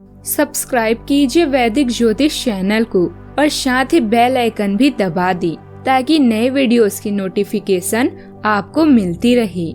Subscribe कीजिए वैदिक ज्योतिष चैनल को और साथ ही बेल आइकन भी दबा दी ताकि नए वीडियोस की नोटिफिकेशन आपको मिलती रहे।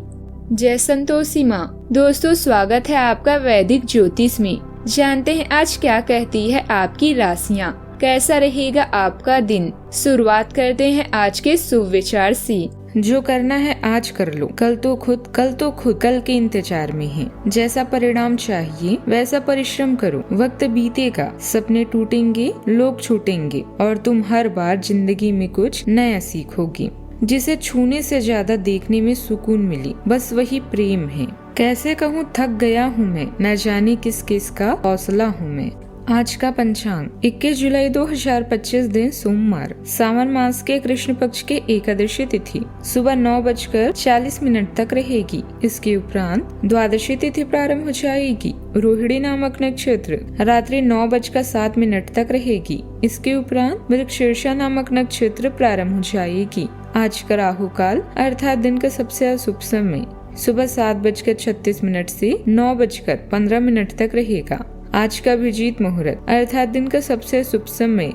जय संतोषी माँ। दोस्तों, स्वागत है आपका वैदिक ज्योतिष में। जानते हैं आज क्या कहती है आपकी राशियाँ, कैसा रहेगा आपका दिन। शुरुआत करते हैं आज के शुभ विचार से। जो करना है आज कर लो, कल तो खुद कल के इंतजार में है। जैसा परिणाम चाहिए वैसा परिश्रम करो। वक्त बीतेगा, सपने टूटेंगे, लोग छूटेंगे और तुम हर बार जिंदगी में कुछ नया सीखोगी। जिसे छूने से ज्यादा देखने में सुकून मिली, बस वही प्रेम है। कैसे कहूँ, थक गया हूँ मैं, न जाने किस किस का हौसला हूँ मैं। आज का पंचांग 21 जुलाई 2025 दिन सोमवार, सावन मास के कृष्ण पक्ष के एकादशी तिथि सुबह 9:40 तक रहेगी। इसके उपरांत द्वादशी तिथि प्रारंभ हो जाएगी। रोहिणी नामक नक्षत्र रात्रि 9:07 तक रहेगी। इसके उपरांत मृगशीर्षा नामक नक्षत्र प्रारंभ हो जाएगी। आज का राहु काल अर्थात दिन का सबसे अशुभ समय सुबह 7:36 से 9:15 तक रहेगा। आज का अभिजीत मुहूर्त अर्थात दिन का सबसे शुभ समय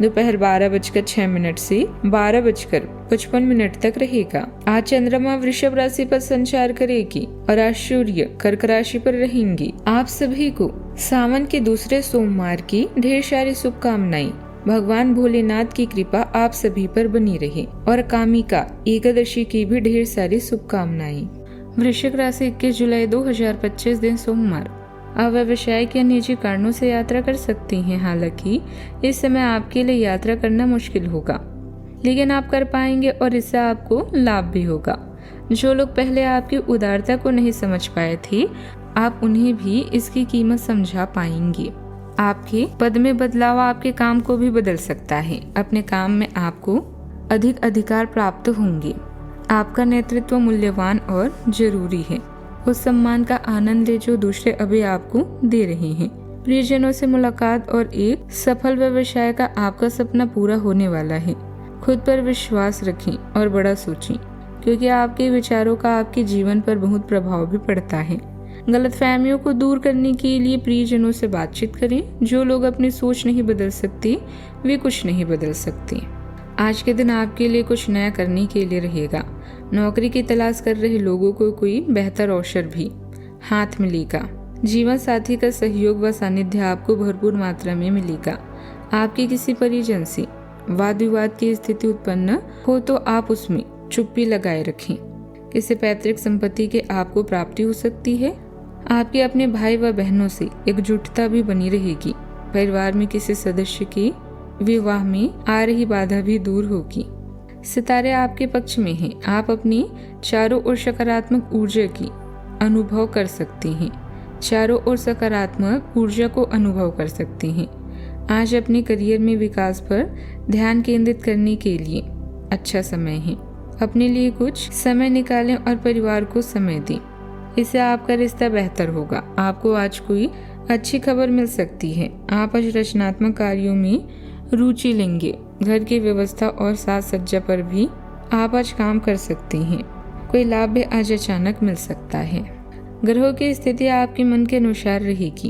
दोपहर 12:06 से 12:55 तक रहेगा। आज चंद्रमा वृषभ राशि पर संचार करेगी और आज सूर्य कर्क राशि पर रहेंगी। आप सभी को सावन के दूसरे सोमवार की ढेर सारी शुभकामनाएं। भगवान भोलेनाथ की कृपा आप सभी पर बनी रहे और कामिका एकादशी की भी ढेर सारी शुभकामनाएं। वृश्चिक राशि 21 जुलाई 2025 दिन सोमवार। आप व्यवसायिक या निजी कारणों से यात्रा कर सकती हैं। हालांकि इस समय आपके लिए यात्रा करना मुश्किल होगा, लेकिन आप कर पाएंगे और इससे आपको लाभ भी होगा। जो लोग पहले आपकी उदारता को नहीं समझ पाए थे, आप उन्हें भी इसकी कीमत समझा पाएंगे। आपके पद में बदलाव आपके काम को भी बदल सकता है। अपने काम में आपको अधिक अधिकार प्राप्त होंगे। आपका नेतृत्व मूल्यवान और जरूरी है। उस सम्मान का आनंद ले जो दूसरे अभी आपको दे रहे हैं। प्रियजनों से मुलाकात और एक सफल व्यवसाय का आपका सपना पूरा होने वाला है। खुद पर विश्वास रखें और बड़ा सोचें, क्योंकि आपके विचारों का आपके जीवन पर बहुत प्रभाव भी पड़ता है। गलतफहमियों को दूर करने के लिए प्रियजनों से बातचीत करें। जो लोग अपनी सोच नहीं बदल सकते, वे कुछ नहीं बदल सकते। आज के दिन आपके लिए कुछ नया करने के लिए रहेगा। नौकरी की तलाश कर रहे लोगों को कोई बेहतर अवसर भी हाथ मिलेगा। जीवन साथी का सहयोग व सानिध्य आपको भरपूर मात्रा में मिलेगा। आपके किसी परिजन से वाद विवाद की स्थिति उत्पन्न हो तो आप उसमें चुप्पी लगाए रखें। किसी पैतृक संपत्ति के आपको प्राप्ति हो सकती है। आपके अपने भाई व बहनों से एकजुटता भी बनी रहेगी। परिवार में किसी सदस्य के विवाह में आ रही बाधा भी दूर होगी। सितारे आपके पक्ष में हैं। आप अपनी चारों ओर सकारात्मक ऊर्जा की अनुभव कर सकते हैं। चारों ओर सकारात्मक ऊर्जा को अनुभव कर सकते हैं। आज अपने करियर में विकास पर ध्यान केंद्रित करने के लिए अच्छा समय है। अपने लिए कुछ समय निकालें और परिवार को समय दें। इससे आपका रिश्ता बेहतर होगा। आपको आज कोई अच्छी खबर मिल सकती है। आप आज रचनात्मक कार्यों में रुचि लेंगे। घर की व्यवस्था और साज सज्जा पर भी आप आज काम कर सकते हैं। कोई लाभ भी आज अचानक मिल सकता है। ग्रहों की स्थिति आपके मन के अनुसार रहेगी।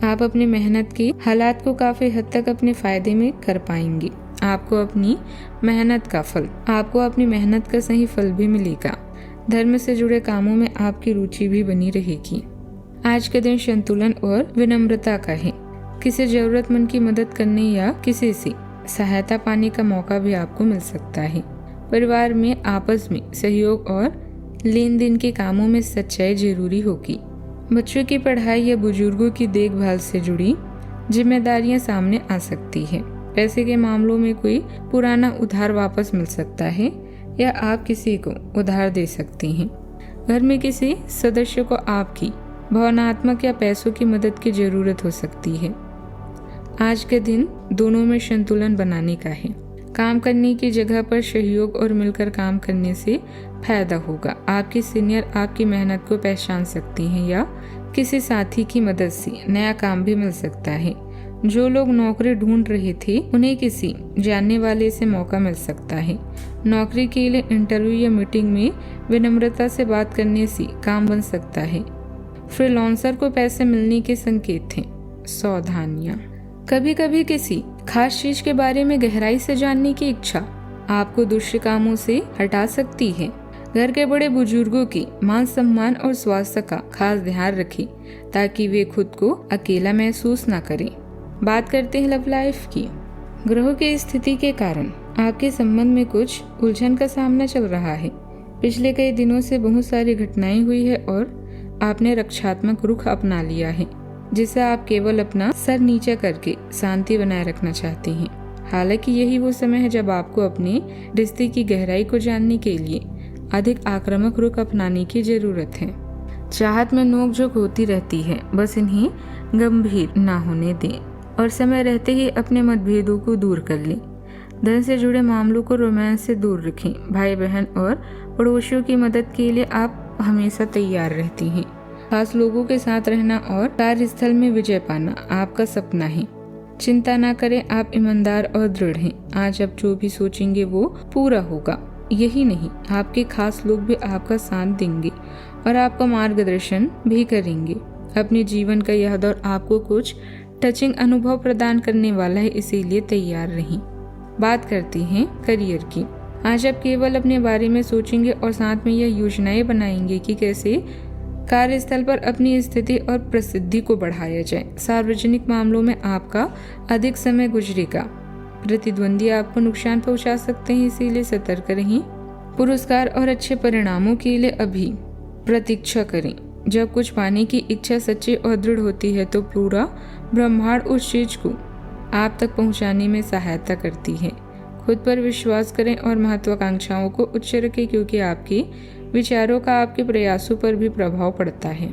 आप अपनी मेहनत के हालात को काफी हद तक अपने फायदे में कर पाएंगे। आपको अपनी मेहनत का सही फल भी मिलेगा। धर्म से जुड़े कामों में आपकी रुचि भी बनी रहेगी। आज के दिन संतुलन और विनम्रता का है। किसी जरूरतमंद की मदद करने या किसी से सहायता पाने का मौका भी आपको मिल सकता है। परिवार में आपस में सहयोग और लेन देन के कामों में सच्चाई जरूरी होगी। बच्चों की पढ़ाई या बुजुर्गों की देखभाल से जुड़ी जिम्मेदारियां सामने आ सकती है। पैसे के मामलों में कोई पुराना उधार वापस मिल सकता है या आप किसी को उधार दे सकती हैं। घर में किसी सदस्य को आपकी भावनात्मक या पैसों की मदद की जरूरत हो सकती है। आज के दिन दोनों में संतुलन बनाने का है। काम करने की जगह पर सहयोग और मिलकर काम करने से फायदा होगा। आपके सीनियर आपकी मेहनत को पहचान सकती हैं या किसी साथी की मदद से नया काम भी मिल सकता है। जो लोग नौकरी ढूंढ रहे थे उन्हें किसी जानने वाले से मौका मिल सकता है। नौकरी के लिए इंटरव्यू या मीटिंग में विनम्रता से बात करने से काम बन सकता है। फ्रीलांसर को पैसे मिलने के संकेत थे। सावधानियां। कभी कभी किसी खास चीज के बारे में गहराई से जानने की इच्छा आपको दूसरे कामों से हटा सकती है। घर के बड़े बुजुर्गों की मान सम्मान और स्वास्थ्य का खास ध्यान रखें ताकि वे खुद को अकेला महसूस न करें। बात करते हैं लव लाइफ की। ग्रहों की स्थिति के कारण आपके संबंध में कुछ उलझन का सामना चल रहा है। पिछले कई दिनों से बहुत सारी घटनाएं हुई है और आपने रक्षात्मक रुख अपना लिया है, जिससे आप केवल अपना सर नीचा करके शांति बनाए रखना चाहते हैं। हालांकि यही वो समय है जब आपको अपने रिश्ते की गहराई को जानने के लिए अधिक आक्रामक रुख अपनाने की जरूरत है। चाहत में नोकझोंक होती रहती है, बस इन्हें गंभीर ना होने दें और समय रहते ही अपने मतभेदों को दूर कर लें। धन से जुड़े मामलों को रोमांस से दूर रखें। भाई बहन और पड़ोसियों की मदद के लिए आप हमेशा तैयार रहती हैं। खास लोगों के साथ रहना और कार्यस्थल में विजय पाना आपका सपना है। चिंता ना करें, आप ईमानदार और दृढ़ हैं। आज आप जो भी सोचेंगे वो पूरा होगा। यही नहीं, आपके खास लोग भी आपका साथ देंगे और आपका मार्गदर्शन भी करेंगे। अपने जीवन का यह दौर आपको कुछ टचिंग अनुभव प्रदान करने वाला है, इसीलिए तैयार रहें। बात करते हैं करियर की। आज आप केवल अपने बारे में सोचेंगे और साथ में यह योजनाएं बनाएंगे कि कैसे कार्यस्थल पर अपनी स्थिति और प्रसिद्धि को बढ़ाया जाए। सार्वजनिक मामलों में आपका अधिक समय गुजरेगा। प्रतिद्वंदी आपको नुकसान पहुंचा सकते हैं, इसीलिए सतर्क रहें। पुरस्कार और अच्छे परिणामों के लिए अभी प्रतीक्षा करें। जब कुछ पाने की इच्छा सच्ची और दृढ़ होती है तो पूरा ब्रह्मांड उस चीज को आप तक पहुंचाने में सहायता करती है। खुद पर विश्वास करें और महत्वाकांक्षाओं को उच्च रखें, क्योंकि आपके विचारों का आपके प्रयासों पर भी प्रभाव पड़ता है।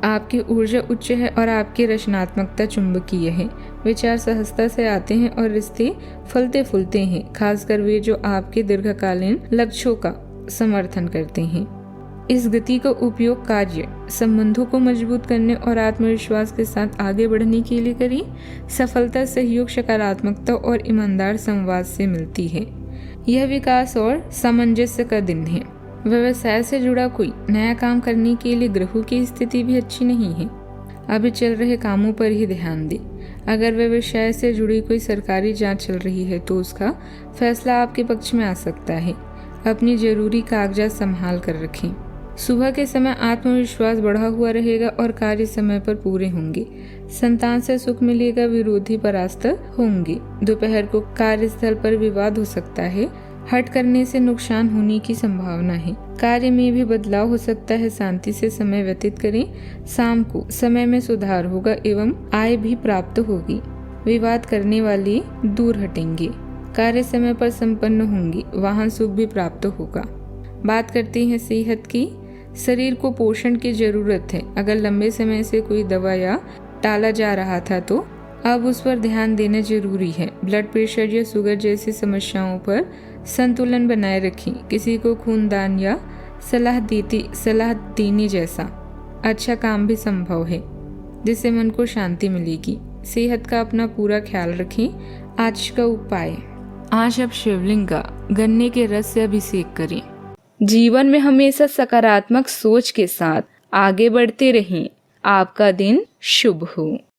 आपकी ऊर्जा उच्च है और आपकी रचनात्मकता चुंबकीय है। विचार सहजता से आते हैं और रिश्ते फलते फूलते हैं, खासकर वे जो आपके दीर्घकालीन लक्ष्यों का समर्थन करते हैं। इस गति का उपयोग कार्य संबंधों को मजबूत करने और आत्मविश्वास के साथ आगे बढ़ने के लिए करें। सफलता, सहयोग, सकारात्मकता और ईमानदार संवाद से मिलती है। यह विकास और सामंजस्य का दिन है। व्यवसाय से जुड़ा कोई नया काम करने के लिए ग्रहों की स्थिति भी अच्छी नहीं है। अभी चल रहे कामों पर ही ध्यान दें। अगर व्यवसाय से जुड़ी कोई सरकारी जांच चल रही है तो उसका फैसला आपके पक्ष में आ सकता है। अपनी जरूरी कागजात संभाल कर रखें। सुबह के समय आत्मविश्वास बढ़ा हुआ रहेगा और कार्य समय पर पूरे होंगे। संतान से सुख मिलेगा, विरोधी परास्त होंगे। दोपहर को कार्यस्थल पर विवाद हो सकता है। हट करने से नुकसान होने की संभावना है। कार्य में भी बदलाव हो सकता है। शांति से समय व्यतीत करें। शाम को समय में सुधार होगा एवं आय भी प्राप्त होगी। विवाद करने वाले दूर हटेंगे। कार्य समय पर संपन्न होंगे। वाहन सुख भी प्राप्त होगा। बात करते हैं सेहत की। शरीर को पोषण की जरूरत है। अगर लंबे समय से कोई दवा या टाला जा रहा था तो अब उस पर ध्यान देना जरूरी है। ब्लड प्रेशर या शुगर जैसी समस्याओं पर संतुलन बनाए रखें। किसी को खूनदान या सलाह देने जैसा अच्छा काम भी संभव है, जिससे मन को शांति मिलेगी। सेहत का अपना पूरा ख्याल रखें। आज का उपाय, आज आप शिवलिंग का गन्ने के रस से अभिषेक करें। जीवन में हमेशा सकारात्मक सोच के साथ आगे बढ़ते रहें। आपका दिन शुभ हो।